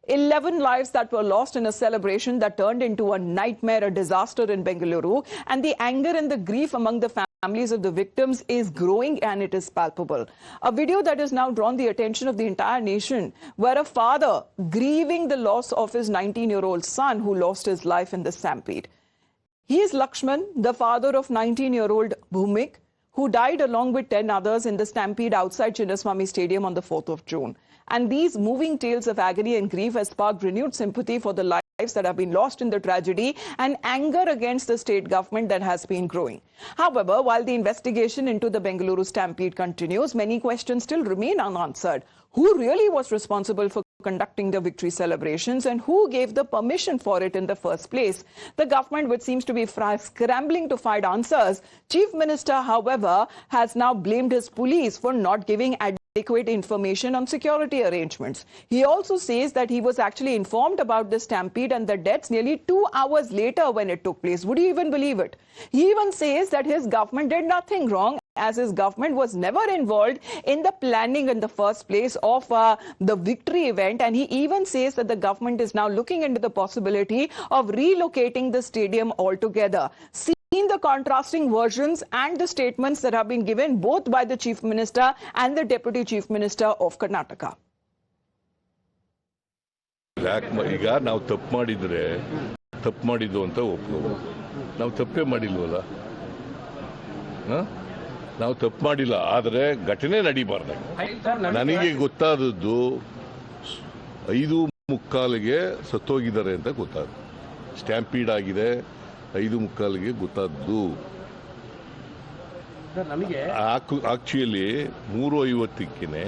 11 lives that were lost in a celebration that turned into a nightmare, a disaster in Bengaluru. And the anger and the grief among the families of the victims is growing, and it is palpable. A video that has now drawn the attention of the entire nation, where a father grieving the loss of his 19-year-old son who lost his life in the stampede. He is Lakshman, the father of 19-year-old Bhumik, who died along with 10 others in the stampede outside Chinnaswamy Stadium on the 4th of June. And these moving tales of agony and grief has sparked renewed sympathy for the lives that have been lost in the tragedy and anger against the state government that has been growing. However, while the investigation into the Bengaluru Stampede continues, many questions still remain unanswered. Who really was responsible for conducting the victory celebrations and who gave the permission for it in the first place? The government, which seems to be scrambling to find answers. Chief Minister, however, has now blamed his police for not giving adequate information on security arrangements. He also says that he was actually informed about the stampede and the deaths nearly 2 hours later when it took place. Would you even believe it? He even says that his government did nothing wrong, as his government was never involved in the planning in the first place of the victory event. And he even says that the government is now looking into the possibility of relocating the stadium altogether. Seeing the contrasting versions and the statements that have been given both by the Chief Minister and the Deputy Chief Minister of Karnataka. ಈಗ ನಾವು ತಪ್ಪು ಮಾಡಿದ್ರೆ ತಪ್ಪು ಮಾಡಿದ್ದು ಅಂತ ಒಪ್ಕೋಬಹುದು. ನಾವು ತಪ್ಪೇ ಮಾಡಿಲ್ವಲ್ಲ, ನಾವು ತಪ್ಪು ಮಾಡಿಲ್ಲ, ಆದರೆ ಘಟನೆ ನಡೀಬಾರ್ದು. ನನಗೆ ಗೊತ್ತಾದದ್ದು 5:45ಗೆ ಸತ್ತೋಗಿದ್ದಾರೆ ಅಂತ ಗೊತ್ತಾದ. ಸ್ಟ್ಯಾಂಪೀಡ್ ಆಗಿದೆ 5:45ಗೆ ಗೊತ್ತಾದ್ದು. ಆಕ್ಚುಲಿ 3:50ಕ್ಕೆ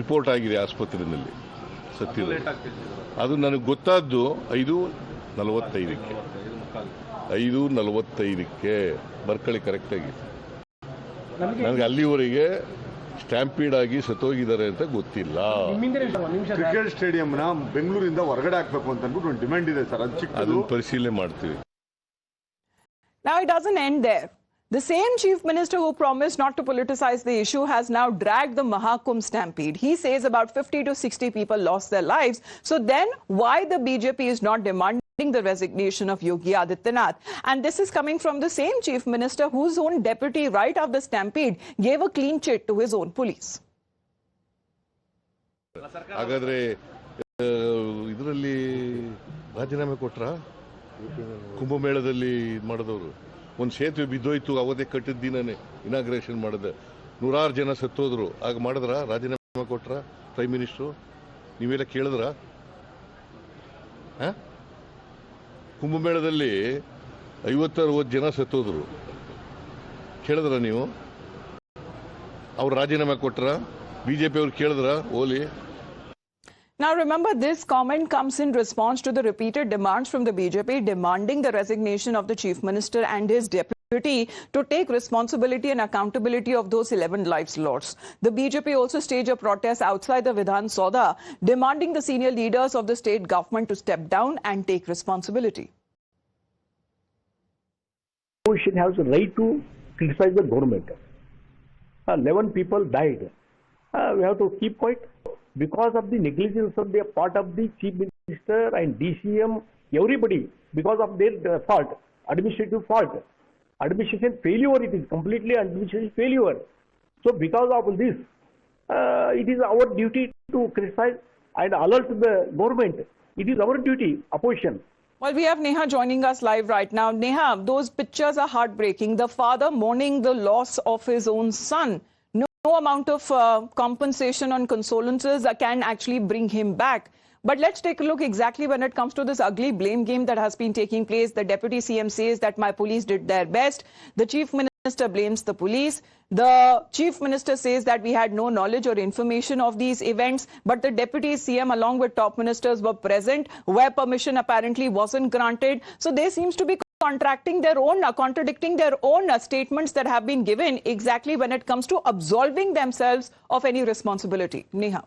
ರಿಪೋರ್ಟ್ ಆಗಿದೆ ಆಸ್ಪತ್ರೆಯಲ್ಲಿ ಸತ್ತಿದೆ. ಅದು ನನಗೆ ಗೊತ್ತಾದ್ದು 5:45ಕ್ಕೆ. 5:45ಕ್ಕೆ ಬರ್ಕಳಿ ಕರೆಕ್ಟ್ ಆಗಿ. ನನಗೆ ಅಲ್ಲಿವರೆಗೆ ಸ್ಟ್ಯಾಂಪೀಡ್ ಆಗಿ ಸತ್ತೋಗಿದ್ದಾರೆ ಅಂತ ಗೊತ್ತಿಲ್ಲ. ಕ್ರಿಕೆಟ್ ಸ್ಟೇಡಿಯಂನ ಬೆಂಗಳೂರಿಂದ ಹೊರಗಡೆ ಹಾಕಬೇಕು ಅಂತ ಅಂದ್ಬಿಟ್ಟು ಒಂದು ಡಿಮ್ಯಾಂಡ್ ಇದೆ ಸರ್, ಅದು ಪರಿಶೀಲನೆ ಮಾಡ್ತೀವಿ. Now it doesn't end there. The same Chief Minister who promised not to politicize the issue has now dragged the Mahakumbh Stampede. He says about 50 to 60 people lost their lives. So then why the BJP is not demanding the resignation of Yogi Adityanath? And this is coming from the same Chief Minister whose own deputy right after the stampede gave a clean chit to his own police. ಹಾಗಾದ್ರೆ ಇದರಲ್ಲಿ ರಾಜೀನಾಮೆ ಕೊಟ್ರಾ? ಕುಂಭಮೇಳದಲ್ಲಿ ಮಾಡಿದವರು ಒಂದು ಸೇತುವೆ ಬಿದ್ದೋಯ್ತು, ಅವತ್ತೇ ಕಟ್ಟಿದ ದಿನನೇ ಇನಾಗ್ರೇಷನ್ ಮಾಡಿದೆ, 100 ಜನ ಸತ್ತೋದ್ರು. ಆಗ ಮಾಡಿದ್ರ? ರಾಜೀನಾಮೆ ಕೊಟ್ರ ಪ್ರೈಮ್ ಮಿನಿಸ್ಟ್ರು? ನೀವೆಲ್ಲ ಕೇಳಿದ್ರ? ಕುಂಭಮೇಳದಲ್ಲಿ 50-60 ಜನ ಸತ್ತೋದ್ರು, ಕೇಳಿದ್ರ ನೀವು? ಅವ್ರು ರಾಜೀನಾಮೆ ಕೊಟ್ರ? ಬಿಜೆಪಿ ಅವ್ರು ಕೇಳಿದ್ರ ಓಲಿ? Now remember, this comment comes in response to the repeated demands from the BJP demanding the resignation of the Chief Minister and his deputy to take responsibility and accountability of those 11 lives lost. The BJP also staged a protest outside the Vidhan Soda demanding the senior leaders of the state government to step down and take responsibility. Opposition has the right to criticize the government. 11 people died. We have to keep quiet. Because of the negligence of the part of the Chief Minister and DCM, everybody, because of their fault, administrative fault, administration failure, it is completely administrative failure. So because of this, it is our duty to criticize and alert the government. It is our duty, opposition. Well, we have Neha joining us live right now. Neha, those pictures are heartbreaking. The father mourning the loss of his own son. No amount of compensation on condolences can actually bring him back. But let's take a look exactly when it comes to this ugly blame game that has been taking place. The Deputy CM says that my police did their best. The Chief Minister blames the police. The Chief Minister says that we had no knowledge or information of these events. But the Deputy CM along with top ministers were present where permission apparently wasn't granted. So there seems to be contradicting their own statements that have been given exactly when it comes to absolving themselves of any responsibility. Neha.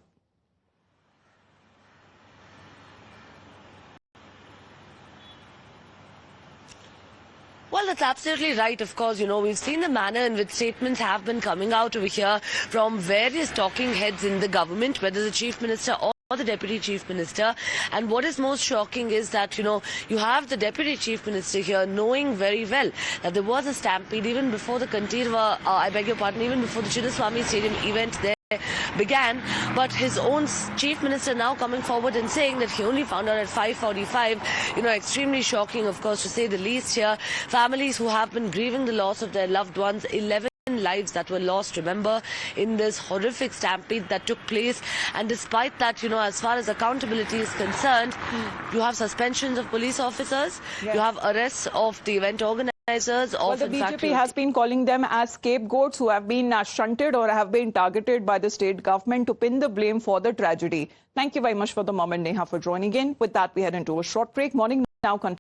Well, that's absolutely right. Of course, you know, we've seen the manner in which statements have been coming out over here from various talking heads in the government, whether the Chief Minister or the Deputy Chief Minister. And what is most shocking is that, you have the Deputy Chief Minister here knowing very well that there was a stampede even before the Kantirva, even before the Chinnaswamy Stadium event there began, but his own Chief Minister now coming forward and saying that he only found out at 5:45. Extremely shocking, of course, to say the least here. Families who have been grieving the loss of their loved ones, 11 lives that were lost, remember, in this horrific stampede that took place. And despite that, as far as accountability is concerned, you have suspensions of police officers, you have arrests of the event organizers. Well, the BJP has been calling them as scapegoats who have been shunted or have been targeted by the state government to pin the blame for the tragedy. Thank you very much for the moment, Neha, for joining in. With that, we head into a short break. Morning Now continues.